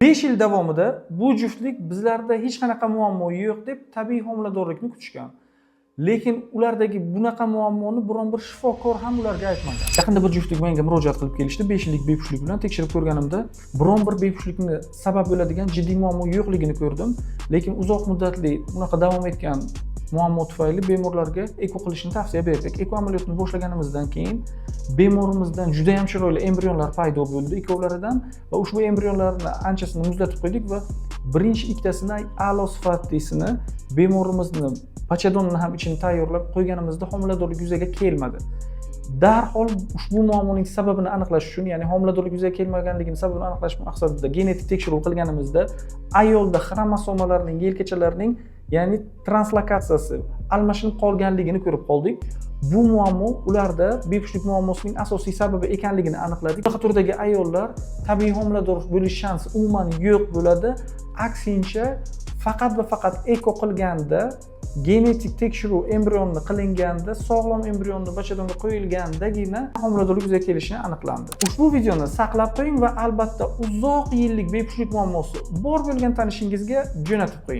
5 yil davomida bu juftlik bizlarda hech qanaqa muammo yo'q deb tabiiy homiladorlikni kutishgan. Lekin ulardagi bunaqa muammoni biron bir shifokor ham ularga aytmagan. Yaqinda bir juftlik menga murojaat qilib kelishdi. 5 yillik bepushtlik bilan tekshirib ko'rganimda biron bir bepushtlikni sabab bo'ladigan jiddiy muammo yo'qligini ko'rdim. Lekin uzoq muddatli bunaqa davom etgan muammo tufayli bemorlarga eko qilishni tavsiya berdik. Eko amaliyotini boshlaganimizdan keyin bemorimizdan juda ham chiroyli embrionlar paydo bo'ldi ikkovlaridan va ushbu embrionlarni anchasini muzlatib qo'ydik va birinchi ikkitasini a'lo sifatlisini bemorimizni bachadonni ham ichini tayyorlab qo'yganimizda homiladorlik yuzaga kelmadi. Darhol ushbu muammoning sababini aniqlash uchun, ya'ni homiladorlik yuzaga kelmaganligini sababini aniqlash maqsadida genetik tekshiruv qilganimizda ayolda xromosomalarning yelkachalarining ya'ni translokatsiyasi almashinib qolganligini ko'rib qoldik. Bu muammo ularda bepushtlik muammosining asosiy sababi ekanligini aniqladik. Bu turdagi ayollar tabiiy homilador bo'lish shansi umuman yo'q bo'ladi. Aksincha faqat va faqat eko qilganda, genetik tekshiruv embrionni qilinganda, sog'lom embrionni bachadonga qo'yilgandagina homiladorlik yuzaga kelishi aniqlandi. Ushbu videoni saqlab qo'ying va albatta uzoq yillik bepushtlik muammosi bor bo'lgan tanishingizga jo'natib qo'ying.